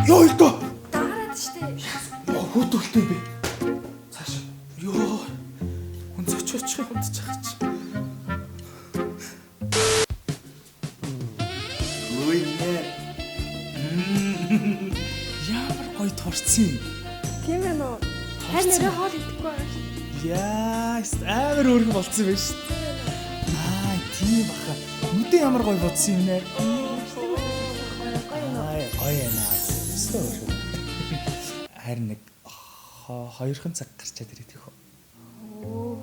Ёо илдөө. Дагараад штэ. Хөтөлтэй бэ. Цааш. Ёо. Өнцөч хэмтэж байгаа чи. Өөе. Ямар гоё торцсон. Тийм ээ нөө. Харин нэрээ хоол идэхгүй байгаа штэ. Яа, амар өөргөн болцсон байж шүү. Аа, тийм баха. Үдээ ямар гоё бодсон юм нэ. Гоё яана. Өстөө. Харин нэг 2 цаг гарчаад ирээд их. Оо,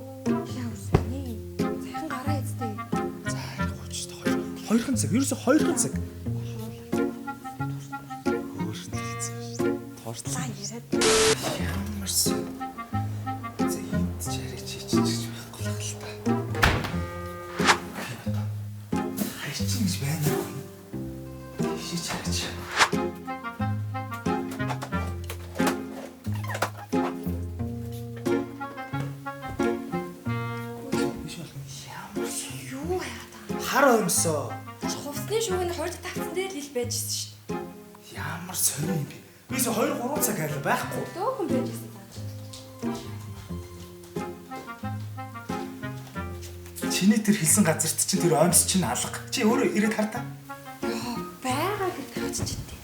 яавсны. Сайхан гараа эзтэй. За, гооч та 2 цаг. Ерөөсө 2 цаг. Хөөрхөн хэлсэн шүү. Торцлаа яриад. Ямарсан. За, энд чарич чичиж байхгүй л та. Хайчин гэж байна уу? Шиж чарич. Хар өмсөө. Хувцсны шүүгийн хорд тавцсан дээр л ил байжсэн шүү дээ. Ямар сони юм бэ? Бис 2-3 цаг хайр байхгүй. Дөөхөн байжсэн. Чиний тэр хэлсэн газарт чинь тэр оймс чинь алга. Чи өөрөө ирээд хартаа. Яа, байгаа гэж тавьчихжээ.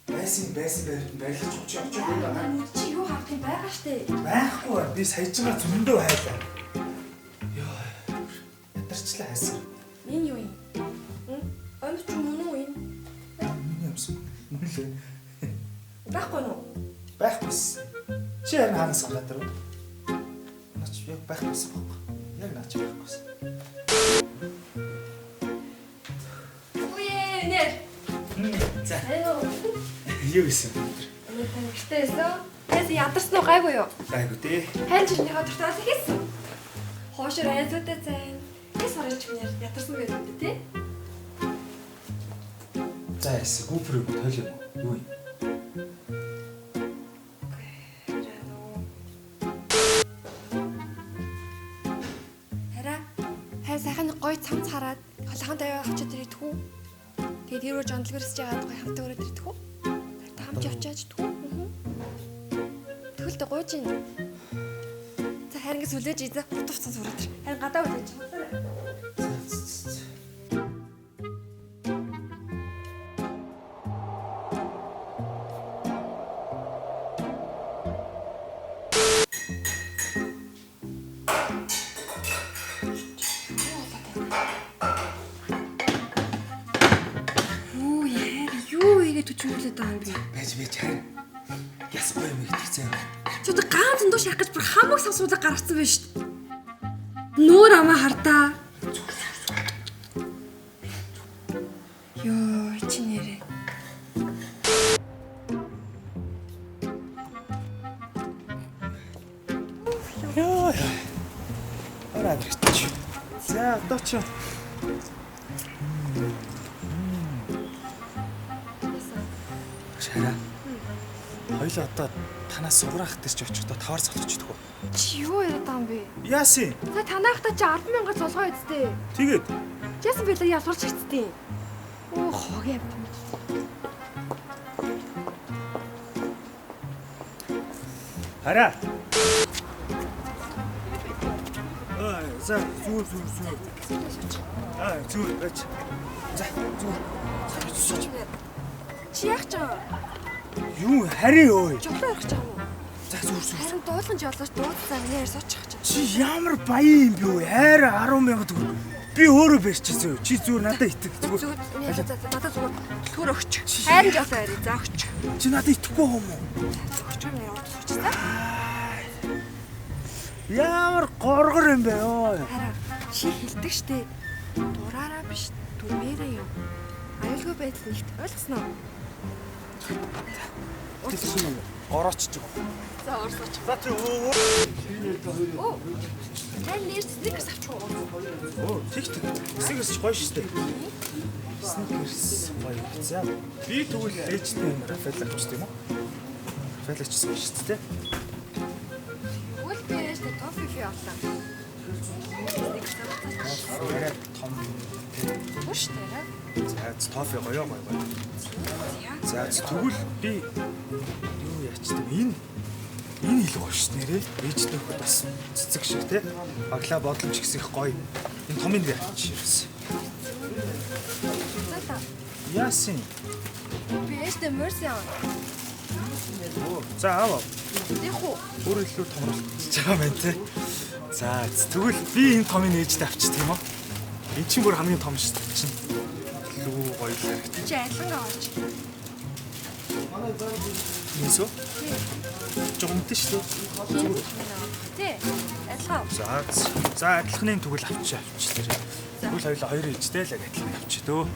Байсан байлгаж өгч явж байгаа. Чи юу харах юм байгаа штэ. Байхгүй. Би саяжгаа зөндөө хайлаа. Йоо. Ядарчлаа хайсан. Энэ юу юм? Амьд ч юм уу энэ? Миний юмсан. Нүлээ. Байхгүй юу? Байхгүйсэн. Чи харин хаанаас гадар вэ? Наач яг байхгүйсэн баг. Яг наач байхгүйсэн. Үе, нэр. За. Аюу. Юу гэсэн бэ? Энэ тангштайсоо. Тэс ядарсан уу гайгүй юу? Гайгүй дээ. Хань жилийнхаа дуртаас хийсэн. Хоошор айзуудаа зайн. Тэс орж минь ядарсан гэдэг үү те? За яасан. Гүүприйг тойлоо. Юу юм? Сайхан гой цамц хараад холхон тавиа авчид ирэх үү? Тэгээд тэрөө жондлгэрсэж яагаад гой хамтаа өрөөд ирэх үү? Та хамт явчаач түү. Тэгвэл тэ гойж ийн. За харин ингэ сүлээж ийзээ хутвцсан сураад. Харин гадаа үлээж. Төчмөрлөд байгаа юм би. Байж харин. Яс гоё юм гэдэгцээ. Чи одоо гаан зөндөө шахах гэж бүр хамаг савсуудаа гаргацсан байна шүү дээ. Нүүр амаа хартаа. Йоо, чи нэрээ. Йоо. Ороод ирчих. За, одоо ч Шара. Хоёул одоо танаас суграах гэж очихдоо тавар цогцочдөг үү? Чи юу яриад байгаа юм бэ? Яасын? За танаахта чи 10,000 цолгоо эзтэй. Тэгээд Яасан бэ л ясварч хэцтэй. Оо хогийн. Хараа. За, зүүр. Зүүр байж. За, зүүр. Сарч. Чи яах ч юм? Юу харин өө. Жолоо ярих ч юм уу? За, зүүр. Харин дуулан жолооч дуудсан нэр суучих ч. Чи ямар баян юм бэ вэ? Хайр 10,000 төгрөг. Би өөрөө барьчихсан. Чи зүгээр надад итэг. Зүгээр. Надад зүгээр төлхөр өгч. Хайрын жолоо ярий. За өгч. Чи надад итгэхгүй юм уу? Өгч юм яваад суучихсан. Ямар горгор юм бэ ёо. Хараа. Чи хэлдэг штэ. Дураараа биш. Дүрмээрээ юм. Аюулгүй байдал нэгт ойлгосноо. Тэгсэн юм. Ороочж байгаа. За орсооч. За чи Оо. Тань нэр сникерс авчих уу? Оо, тэг. Сникерс гоё шүү дээ. Сникерс гоё. За. Би тэгвэл ээжтэй юм Рафаэл авчих тийм үү? Рафаэл авчихсан шүү дээ. Тэгвэл би ээжтэй тофи авлаа. Яриад том. Хурш дээр. За тофи гоё. За тэгвэл би юу яачдаг энэ илүү гоё ш нэрээ. Ээжтэй хөхд бас цэцэг шиг те. Баглаа бодломж ихс их гоё. Энэ томын дээр авчих ерөөс. Яасан? Би ээжтэй мөрс яа. За аваа. Яг уу. Өөр илүү томруулж байгаа байна те. За тэгвэл би энэ томын ээжтэй авчих тийм үү? Энэ чинь бүр хамгийн том шүү дээ чинь. Илүү гоё л хэрэгтэй. Чи айлан аваач. Нисо? Жомт шүү дээ. Тий. Айлан. За адилхны тэгвэл авчих тэр. Тэгвэл хоёул хоёр ээжтэй л адилхан авчих дөө.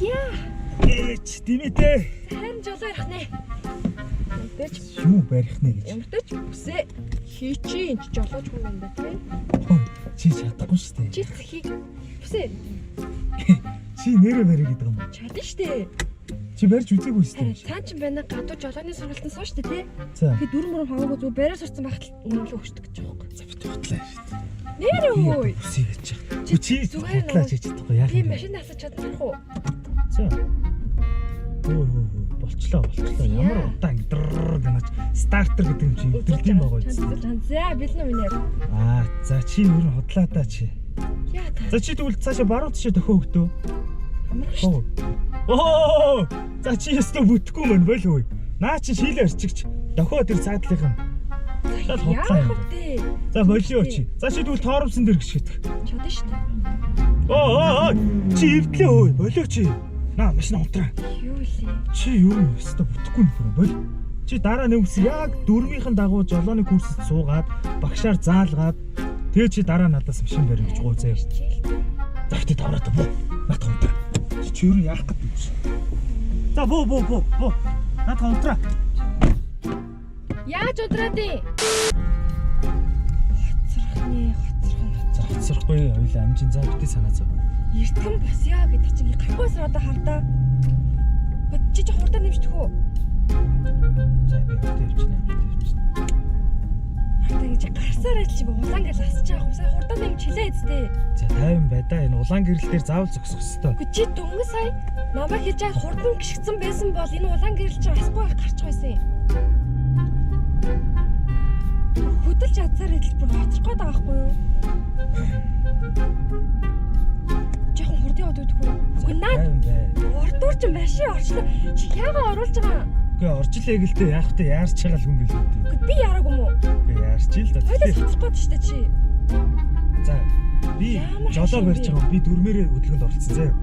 Яа. Ээж димитэ. Харин жолоо ярих нэ. Мэдээж Юу барих нэ гэж. ямар ч үсэ хий чи энэ жолооч хүн юм да тий. Чи чадахгүй шүү дээ. Чи хийг үсэ Чи нэрээ барих гэдэг юм. чадна штэ. Чи барьж үзээгүй шүү Харин дээ. цаа чин байна гадуу жолооны сургалтанд сууж штэ тий. За. Тэгээ дөрөв мөрөв хаваагүй зүгээр бариа сурцсан байхад үнэлээ өгчдөг гэж байгаа юм. За бит хутлаа шүү дээ. Нэр өө. Үсээ гэж. Чи зүгээр хутлаа хийж чадахгүй яах Би юм бэ? машин асаж чадчих уу? За. Болчлоо. Ямар удаан гэнэж стартер гэдэг юм чи өдрөлдөн байгаа юм. За бэлнэ минь. За чи ер нь худлаа та чи. Яа та. За чи тэгвэл цаашаа баруун тишээ дөхөө өгдөө. Амар штэ. Оо! За чи ястаа бүтэхгүй мэн болов уу? Наа чи шийлээ арчигч. Дохоо тэр цаадлынх нь. Шал худлаа юм. Тий. За болио чи. За чи тэгвэл тооромсон дээр гიშгэдэг. Чадна штэ. Оо! Чи эвдлээ өө. Болио чи. Наа машин унтраа. Юу лээ? Чи юу ястаа бүтэхгүй нөхөр бол. Чи дараа нэмс яг дөрмийнхэн дагуу жолооны курсэд суугаад багшаар заалгаад тэгээ чи дараа надаас машин барих гэж гоо заяа. За ихтэй тавраад буу. Наад унтраа. Чи юу яах гэдэг юм бэ? За буу. Наад унтраа. Яаж удраад? Хоцрохгүй хоёул амжин заа битээ санаа зов. Эртгэн бас яа гэдэг чинь гарахгүйс одоо хардаа. Чи хурдан нэмждэх үү? За би битээ явчихна. Хардаа гэж гарсаар айл чи улаан гэрэл асч байгаа юм. Сая хурдан нэмж хилээ эцтэй. За 50 байдаа энэ улаан гэрэл дээр заавал зогсох ёстой. Гэхдээ чи дөнгөж сая намайг хийж байгаа хурдан гიშгцэн байсан бол энэ улаан гэрэл чи асгүй гарчих байсан юм. Хөдөлж ядсаар хэлбэр хоцрох гээд байгаа байхгүй юу? Жохон хурдан яваад өгөх үү? Үгүй наа. Урдуур чи машин орчлоо. Чи яагаад оруулж байгаа? Үгүй орж илээ гэлтэй яах вэ? Яарч чагаал хүн гэлээ. Үгүй би яараагүй юм уу? Үгүй яарч ил да. Хойлоо хоцрох гээд штэ чи. За би жолоо барьж байгаа. Би дөрмээрээ хөдөлгөөнд оролцсон заяа.